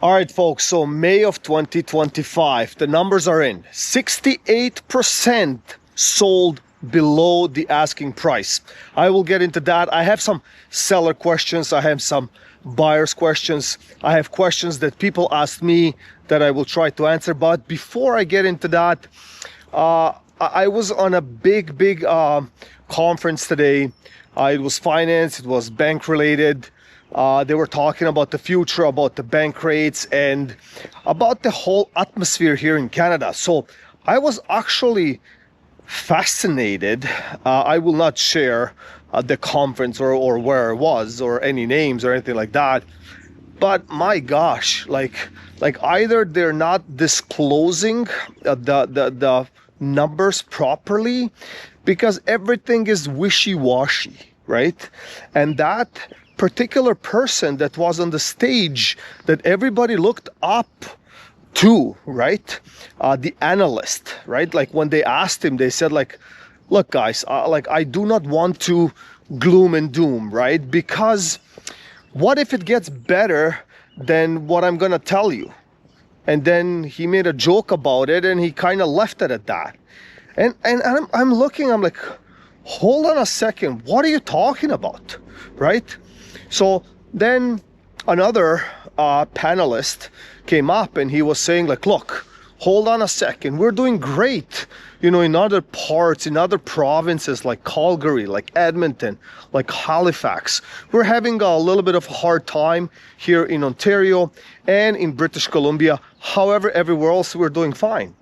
All right, folks, so May of 2025, the numbers are in. 68% sold below the asking price. I will get into that. I have some seller questions. I have some buyers questions. I have questions that people asked me that I will try to answer. But before I get into that, I was on a big conference today. It was finance, it was bank related. They were talking about the future, about the bank rates, and about the whole atmosphere here in Canada. So I was actually fascinated. I will not share the conference or where it was or any names or anything like that. But my gosh, like either they're not disclosing the numbers properly, because everything is wishy-washy, right? And that particular person that was on the stage that everybody looked up to, right? The analyst, right? Like when they asked him, they said like, look guys, I do not want to gloom and doom, right? Because what if it gets better than what I'm gonna tell you? And then he made a joke about it and he kind of left it at that. And I'm looking, I'm like, hold on a second, what are you talking about, right? So then another panelist came up and he was saying like, look, hold on a second, we're doing great, you know, in other parts, in other provinces like Calgary, like Edmonton, like Halifax. We're having a little bit of a hard time here in Ontario and in British Columbia. However, everywhere else we're doing fine.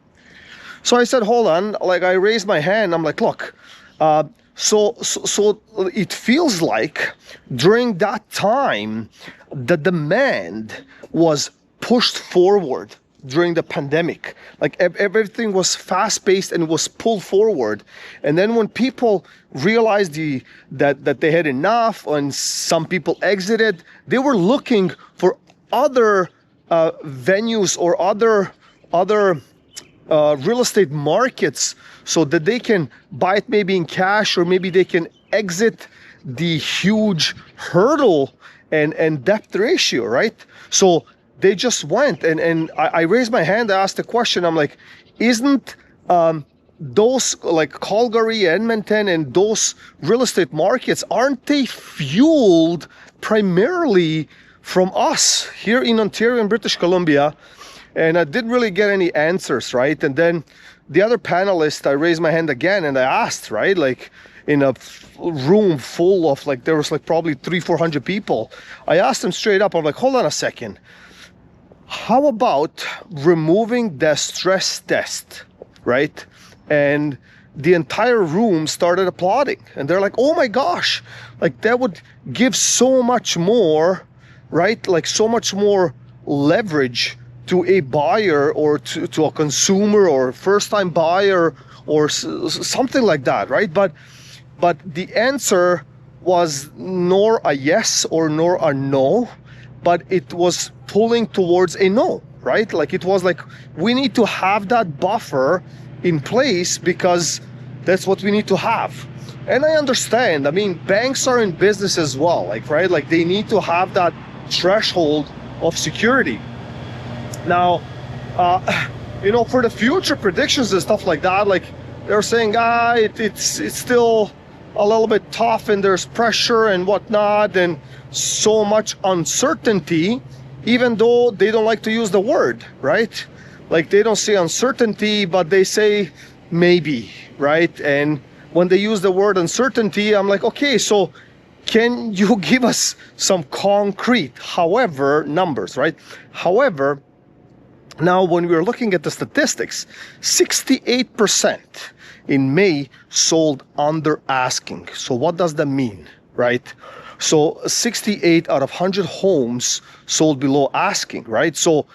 So I said, hold on, like I raised my hand, I'm like, look, so it feels like during that time, the demand was pushed forward during the pandemic. Like everything was fast-paced and was pulled forward. And then when people realized that they had enough and some people exited, they were looking for other venues or other real estate markets so that they can buy it maybe in cash, or maybe they can exit the huge hurdle and debt ratio, right? So they just went, and I raised my hand, I asked the question, I'm like, isn't those like Calgary, Edmonton, and those real estate markets, aren't they fueled primarily from us here in Ontario and British Columbia? And I didn't really get any answers, right? And then the other panelist, I raised my hand again and I asked, right? Like in a room full of like, there was like probably 300-400 people. I asked them straight up, I'm like, hold on a second. How about removing the stress test, right? And the entire room started applauding. And they're like, oh my gosh, like that would give so much more, right? Like so much more leverage to a buyer or to a consumer or first-time buyer or something like that, right? But the answer was nor a yes or nor a no, but it was pulling towards a no, right? Like it was like, we need to have that buffer in place because that's what we need to have. And I understand, I mean, banks are in business as well, like, right? Like they need to have that threshold of security. Now, you know, for the future predictions and stuff like that, like they're saying, it's still a little bit tough and there's pressure and whatnot and so much uncertainty, even though they don't like to use the word, right? Like they don't say uncertainty, but they say maybe, right? And when they use the word uncertainty, I'm like, okay, so can you give us some concrete, however, numbers, right? However, now, when we were looking at the statistics, 68% in May sold under asking. So what does that mean, right? So 68 out of 100 homes sold below asking, right? So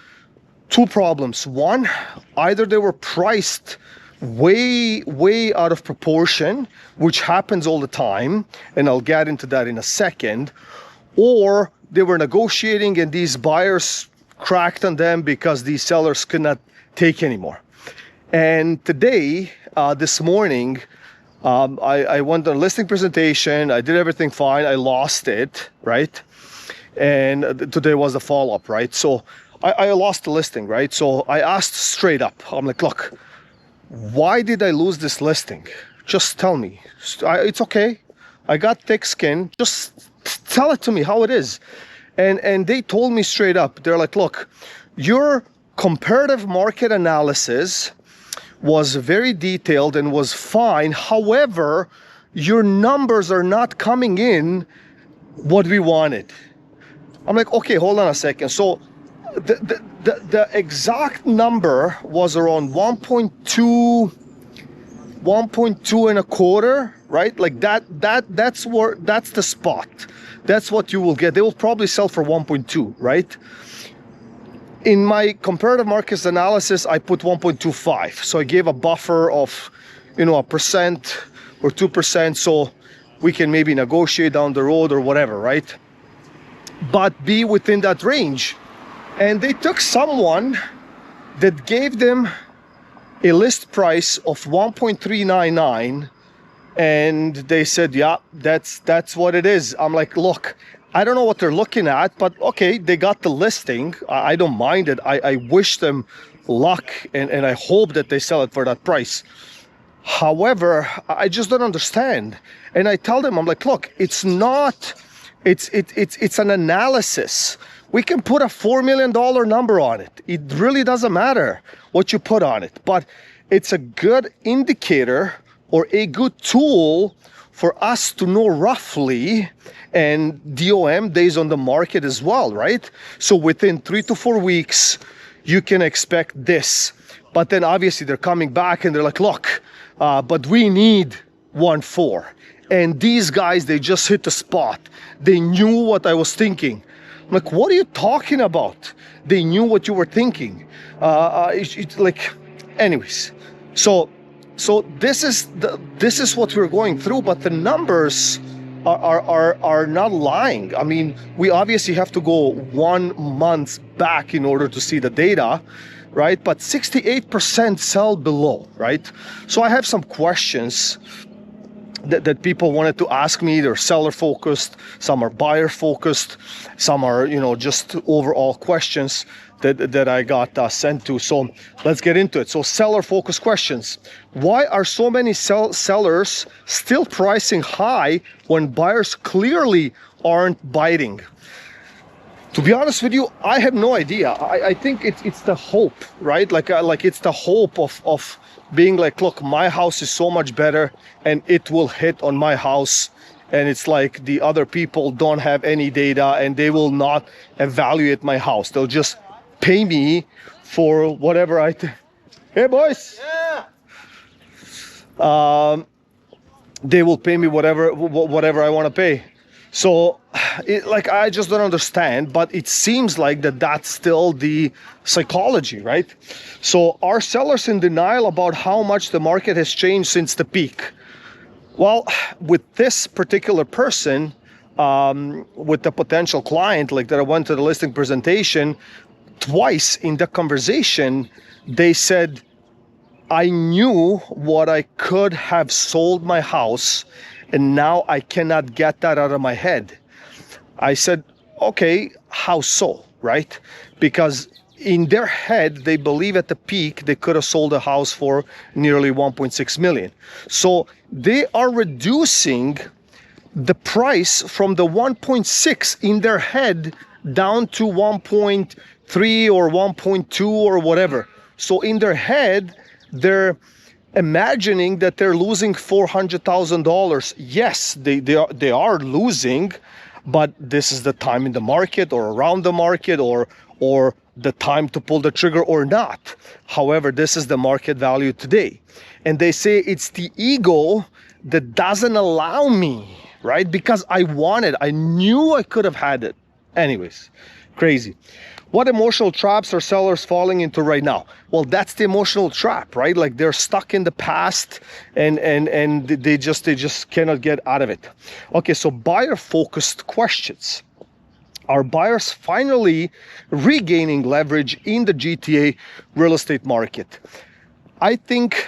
two problems. One, either they were priced way out of proportion, which happens all the time, and I'll get into that in a second, or they were negotiating and these buyers cracked on them because these sellers could not take anymore. And today, this morning, I went on a listing presentation. I did everything fine. I lost it, right? And today was the follow-up, right? So I lost the listing, right? So I asked straight up. I'm like, look, why did I lose this listing? Just tell me. It's okay. I got thick skin. Just tell it to me how it is. And they told me straight up. They're like, look, your comparative market analysis was very detailed and was fine. However, your numbers are not coming in what we wanted. I'm like, okay, hold on a second. So the exact number was around 1.2 and a quarter, right? Like that's the spot. That's what you will get. They will probably sell for 1.2, right? In my comparative markets analysis, I put 1.25. So I gave a buffer of, 1% or 2%, so we can maybe negotiate down the road or whatever, right? But be within that range. And they took someone that gave them a list price of 1.399, and they said, yeah, that's what it is. I'm like, look, I don't know what they're looking at, but okay, they got the listing. I don't mind it. I wish them luck, and I hope that they sell it for that price. However, I just don't understand. And I tell them, I'm like, look, it's not, it's an analysis. We can put a $4 million number on it. It really doesn't matter what you put on it, but it's a good indicator or a good tool for us to know roughly, and DOM, days on the market as well, right? So within 3 to 4 weeks, you can expect this. But then obviously they're coming back and they're like, look, but we need 1.4. And these guys, they just hit the spot. They knew what I was thinking. I'm like, what are you talking about? They knew what you were thinking. It's like, anyways. So this is what we're going through, but the numbers are not lying. I mean, we obviously have to go 1 month back in order to see the data, right? But 68% sell below, right? So I have some questions that people wanted to ask me. They're seller focused, some are buyer focused, some are, just overall questions that I got sent to. So let's get into it. So seller focused questions. Why are so many sellers still pricing high when buyers clearly aren't biting? To be honest with you, I have no idea. I think it's the hope, right? Like it's the hope of being like, look, my house is so much better and it will hit on my house. And it's like the other people don't have any data and they will not evaluate my house. They'll just pay me for whatever I think. Hey boys. Yeah. They will pay me whatever I want to pay. So I just don't understand, but it seems like that's still the psychology, right? So are sellers in denial about how much the market has changed since the peak? Well, with this particular person, with the potential client, like that I went to the listing presentation, twice in the conversation, they said, I knew what I could have sold my house, and now I cannot get that out of my head. I said, okay, how so, right? Because in their head, they believe at the peak, they could have sold a house for nearly 1.6 million. So they are reducing the price from the 1.6 in their head down to 1.3 or 1.2 or whatever. So in their head, they're imagining that they're losing $400,000. Yes, they are losing, but this is the time in the market or around the market or the time to pull the trigger or not. However, this is the market value today. And they say it's the ego that doesn't allow me, right? Because I knew I could have had it. Anyways, crazy. What emotional traps are sellers falling into right now? Well, that's the emotional trap, right? Like they're stuck in the past and they just cannot get out of it. Okay, so buyer-focused questions. Are buyers finally regaining leverage in the GTA real estate market? I think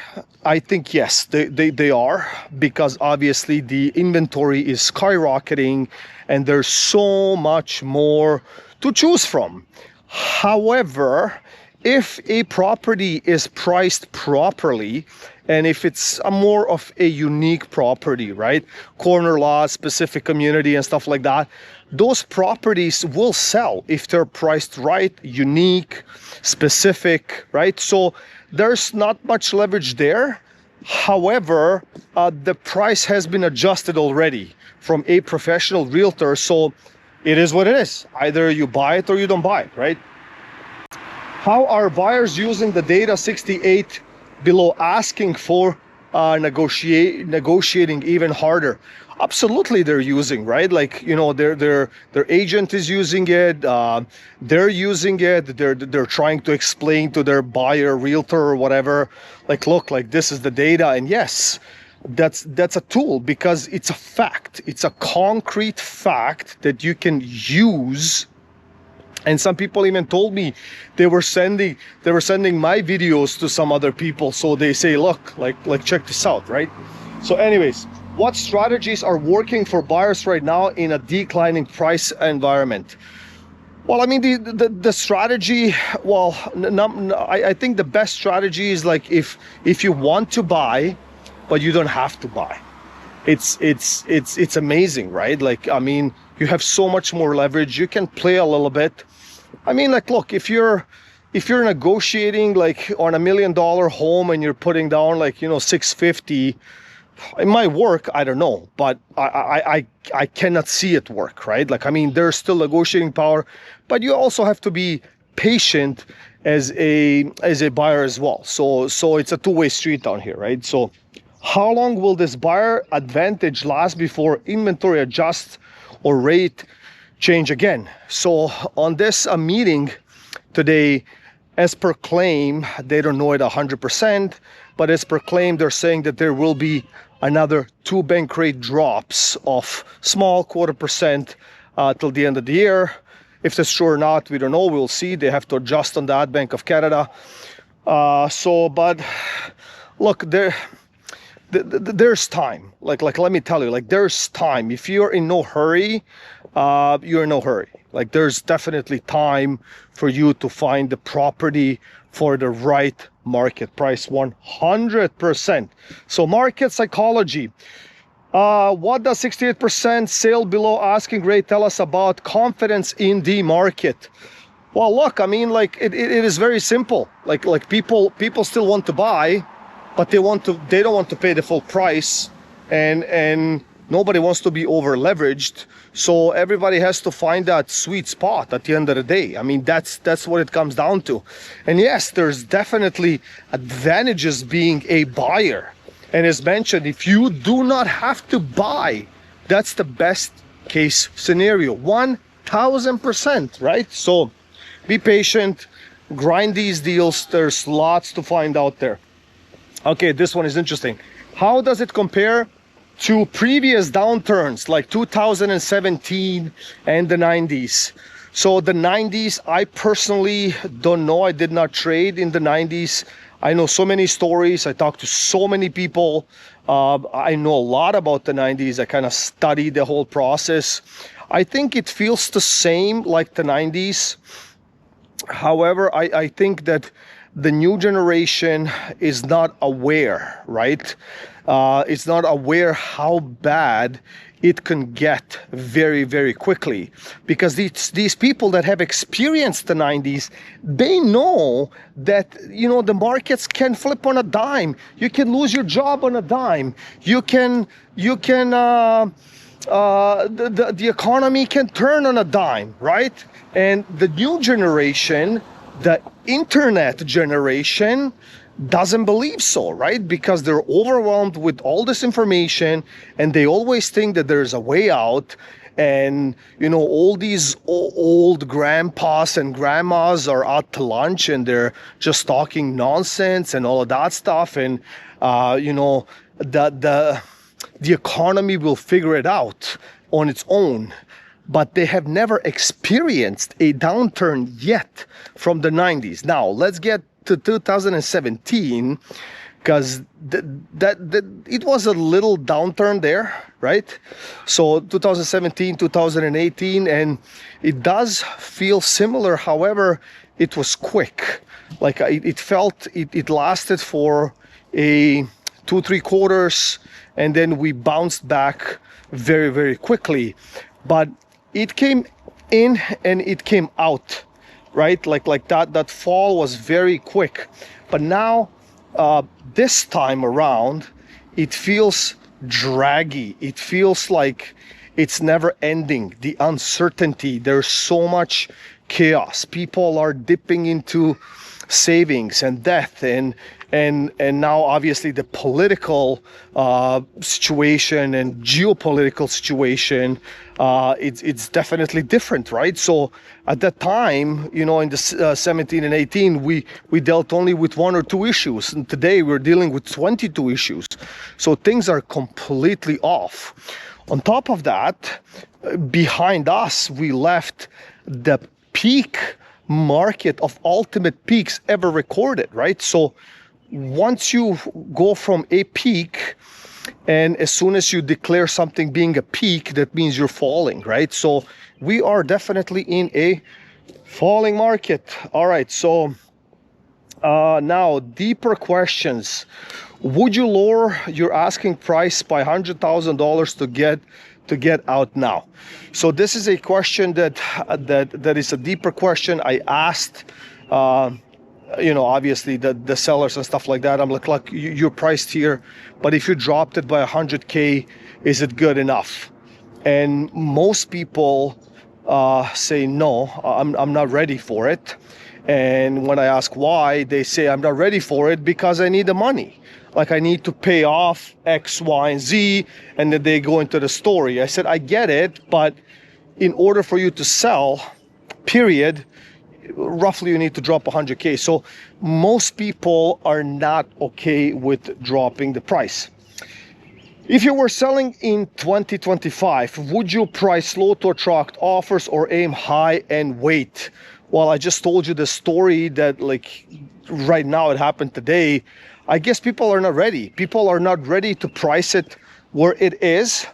yes, they are, because obviously the inventory is skyrocketing and there's so much more to choose from. However, if a property is priced properly, and if it's a more of a unique property, right? Corner lot, specific community and stuff like that, those properties will sell if they're priced right, unique, specific, right? So there's not much leverage there. However, the price has been adjusted already from a professional realtor. So it is what it is. Either you buy it or you don't buy it, right? How are buyers using the data 68 below asking for negotiating even harder? Absolutely, they're using, right? Like, you know, their agent is using it. They're using it. They're trying to explain to their buyer, realtor, or whatever. Like, look, like this is the data, and yes, that's a tool because it's a fact. It's a concrete fact that you can use. And some people even told me they were sending my videos to some other people. So they say, look, like check this out, right? So anyways, what strategies are working for buyers right now in a declining price environment? Well, I mean, the strategy, well, I think the best strategy is like if you want to buy, but you don't have to buy. It's amazing, right? Like, I mean, you have so much more leverage. You can play a little bit. I mean, like, look, if you're negotiating like on $1 million home and you're putting down like, you know, 650, it might work. I don't know, but I cannot see it work, right? Like, I mean, there's still negotiating power, but you also have to be patient as a buyer as well. So it's a two-way street down here, right? So how long will this buyer advantage last before inventory adjusts or rate change again? So on this meeting today, as per claim, they don't know it 100%, but as per claim, they're saying that there will be another 2 bank rate drops of small 0.25% till the end of the year. If that's true or not, we don't know. We'll see. They have to adjust on that, Bank of Canada. But look, there's time. Like let me tell you, like there's time. If you're in no hurry, you're in no hurry. Like there's definitely time for you to find the property for the right market price, 100%. So market psychology. What does 68% sale below asking rate tell us about confidence in the market? Well, look, I mean, like it is very simple. Like people still want to buy, but they don't want to pay the full price, and nobody wants to be over leveraged. So everybody has to find that sweet spot at the end of the day. I mean, that's what it comes down to. And yes, there's definitely advantages being a buyer. And as mentioned, if you do not have to buy, that's the best case scenario, 1000%, right? So be patient, grind these deals. There's lots to find out there. Okay, this one is interesting. How does it compare to previous downturns like 2017 and the 90s? So the 90s, I personally don't know. I did not trade in the 90s. I know so many stories. I talked to so many people. I know a lot about the 90s. I kind of studied the whole process. I think it feels the same like the 90s. However, I think that the new generation is not aware, right? It's not aware how bad it can get very, very quickly, because these people that have experienced the 90s, they know that, you know, the markets can flip on a dime. You can lose your job on a dime. The economy can turn on a dime, right? And the new generation, the internet generation, doesn't believe so, right? Because they're overwhelmed with all this information, and they always think that there's a way out. And, you know, all these old grandpas and grandmas are out to lunch and they're just talking nonsense and all of that stuff. And, you know, the economy will figure it out on its own. But they have never experienced a downturn yet from the 90s. Now, let's get to 2017. because it was a little downturn there, right? So 2017, 2018, and it does feel similar. However, it was quick. Like it felt it lasted for a 2-3 quarters, and then we bounced back very, very quickly. But it came in and it came out, right? Like that fall was very quick. But now this time around, it feels draggy. It feels like it's never ending. The uncertainty, there's so much chaos. People are dipping into savings and death, and now obviously the political situation and geopolitical situation, it's definitely different, right? So at that time, you know, in the 17 and 18, we dealt only with 1 or 2 issues, and today we're dealing with 22 issues. So things are completely off. On top of that, behind us, we left the peak market of ultimate peaks ever recorded, right? So once you go from a peak, and as soon as you declare something being a peak, that means you're falling, right? So we are definitely in a falling market. All right, so now deeper questions. Would you lower your asking price by $100,000 to get out now? So this is a question that is a deeper question. I asked you know, obviously the sellers and stuff like that. I'm like, look, you're priced here, but if you dropped it by 100K, is it good enough? And most people say no, I'm not ready for it. And when I ask why, they say I'm not ready for it because I need the money. Like I need to pay off X, Y, and Z, and then they go into the story. I said, I get it, but in order for you to sell, period, roughly you need to drop 100K. So most people are not okay with dropping the price. If you were selling in 2025, would you price low to attract offers or aim high and wait? Well, I just told you the story that like right now it happened today. I guess people are not ready. People are not ready to price it where it is.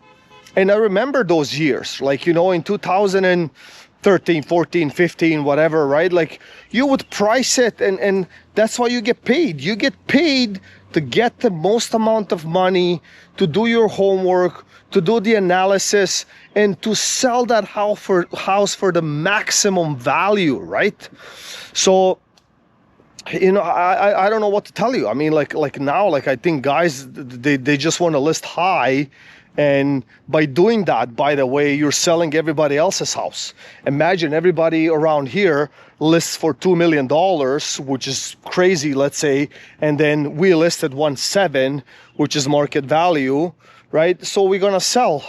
And I remember those years, like, you know, in 2013, 14, 15, whatever, right? Like you would price it and that's why you get paid. You get paid to get the most amount of money, to do your homework, to do the analysis, and to sell that house for the maximum value, right? So, you know, I don't know what to tell you. I mean, like now, like I think guys, they just want to list high. And by doing that, by the way, you're selling everybody else's house. Imagine everybody around here lists for $2 million, which is crazy, let's say, and then we listed 1.7, which is market value, right? So we're gonna sell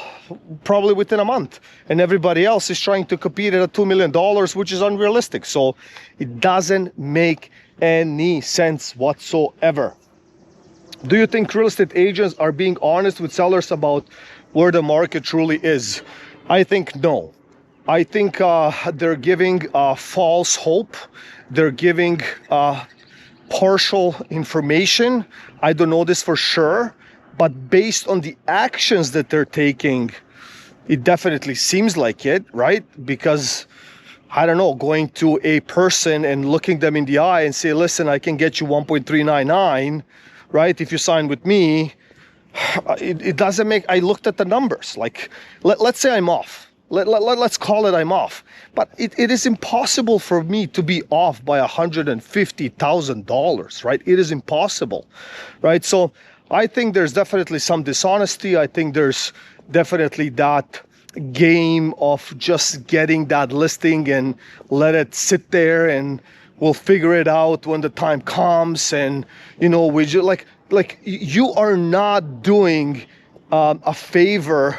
probably within a month, and everybody else is trying to compete at $2 million, which is unrealistic. So it doesn't make any sense whatsoever. Do you think real estate agents are being honest with sellers about where the market truly is? I think no. I think they're giving false hope. They're giving partial information. I don't know this for sure, but based on the actions that they're taking, it definitely seems like it, right? Because I don't know, going to a person and looking them in the eye and say, listen, I can get you 1.399, right? If you sign with me, it doesn't make, I looked at the numbers, like, let's say I'm off. Let's call it I'm off. But it is impossible for me to be off by $150,000, right? It is impossible, right? So I think there's definitely some dishonesty. I think there's definitely that game of just getting that listing and let it sit there and we'll figure it out when the time comes. And, you know, we just like you are not doing a favor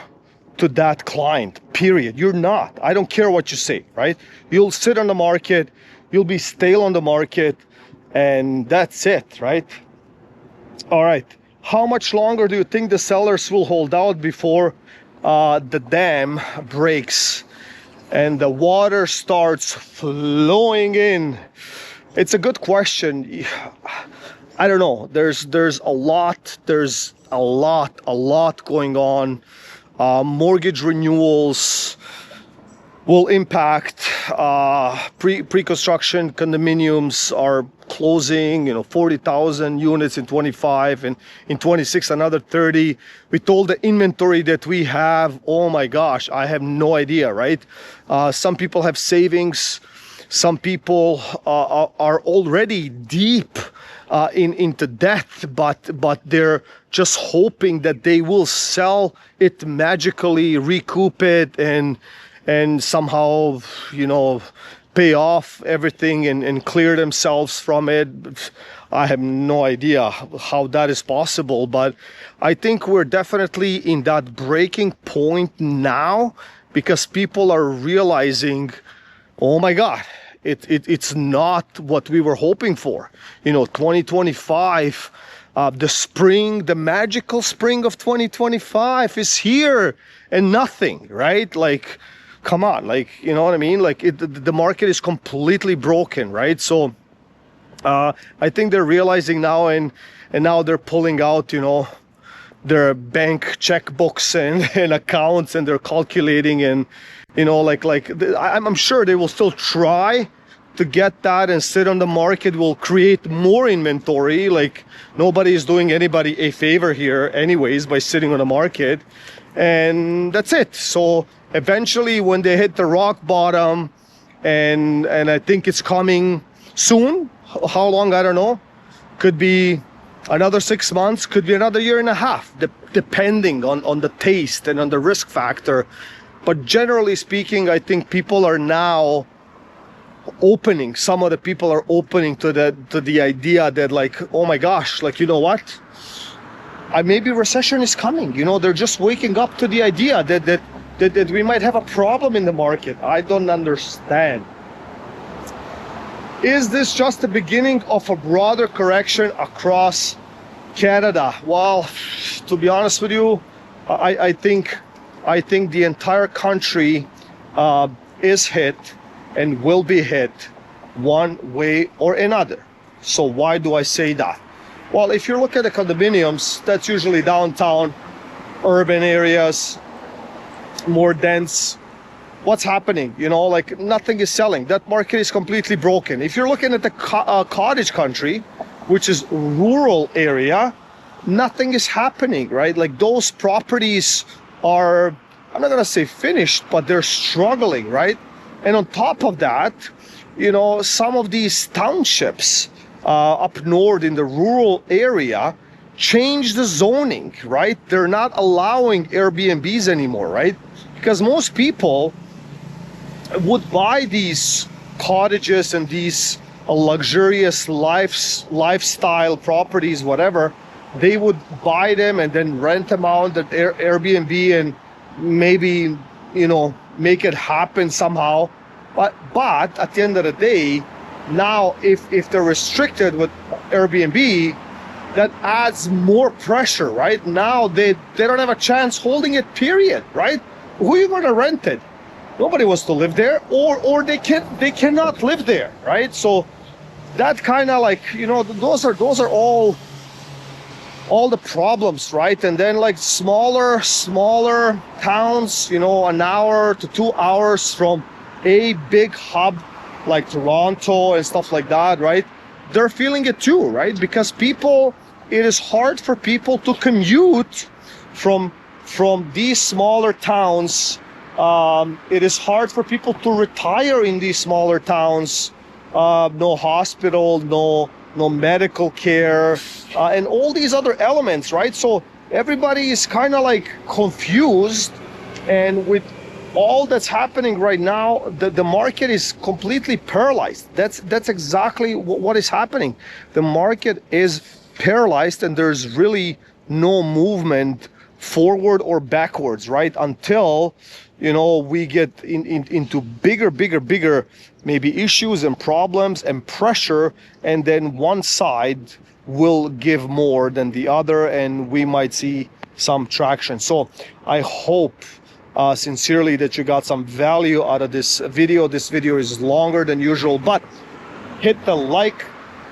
to that client, period. You're not. I don't care what you say, right? You'll sit on the market, you'll be stale on the market, and that's it, right? All right. How much longer do you think the sellers will hold out before the dam breaks and the water starts flowing in? It's a good question. I don't know. There's a lot going on. Mortgage renewals will impact. Pre-construction condominiums are closing, 40,000 units in 25, and in 26 another 30. We told the inventory that we have, oh my gosh, I have no idea, right? Some people have savings, some people are already deep into debt, but they're just hoping that they will sell it magically, recoup it, and somehow, pay off everything and clear themselves from it. I have no idea how that is possible, but I think we're definitely in that breaking point now, because people are realizing, oh my God, it's not what we were hoping for. 2025, the magical spring of 2025 is here, and nothing, right? Like, come on, like, you know what I mean? Like, the market is completely broken, right? So I think they're realizing now, and now they're pulling out, their bank checkbooks and accounts, and they're calculating, and I'm sure they will still try to get that and sit on the market. Will create more inventory. Like, nobody is doing anybody a favor here anyways by sitting on the market, and that's it. So eventually, when they hit the rock bottom, and I think it's coming soon. How long, I don't know. Could be another 6 months, could be another year and a half, depending on the taste and on the risk factor. But generally speaking, I think people are now opening. Some of the people are opening to the idea that, like, oh my gosh, like, you know what? Maybe recession is coming. They're just waking up to the idea that we might have a problem in the market. I don't understand. Is this just the beginning of a broader correction across Canada? Well, to be honest with you, I think the entire country is hit and will be hit one way or another. So why do I say that? Well, if you look at the condominiums, that's usually downtown, urban areas, more dense. What's happening? Like, nothing is selling. That market is completely broken. If you're looking at the cottage country, which is rural area, nothing is happening, right? Like, those properties are, I'm not gonna say finished, but they're struggling, right? And on top of that, some of these townships up north in the rural area change the zoning, right? They're not allowing Airbnbs anymore, right? Because most people would buy these cottages and these luxurious lifestyle properties, whatever. They would buy them and then rent them out at Airbnb and maybe, make it happen somehow. But at the end of the day, now if they're restricted with Airbnb, that adds more pressure, right? Now they don't have a chance holding it, period, right? Who are you going to rent it? Nobody wants to live there, or they cannot live there, right? So that kind of, like, those are all the problems, right? And then, like, smaller towns, an hour to 2 hours from a big hub like Toronto and stuff like that, right? They're feeling it too, right? Because it is hard for people to commute from these smaller towns. It is hard for people to retire in these smaller towns. No hospital, no medical care, and all these other elements, right? So everybody is kind of like confused, and with all that's happening right now, the market is completely paralyzed. That's exactly what is happening. The market is paralyzed, and there's really no movement forward or backwards, right? Until we get into bigger maybe issues and problems and pressure, and then one side will give more than the other, and we might see some traction. So I hope sincerely that you got some value out of this video. This video is longer than usual, but hit the like,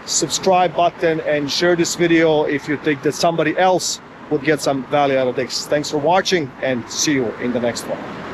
subscribe button and share this video if you think that somebody else would get some value out of this. Thanks for watching and see you in the next one.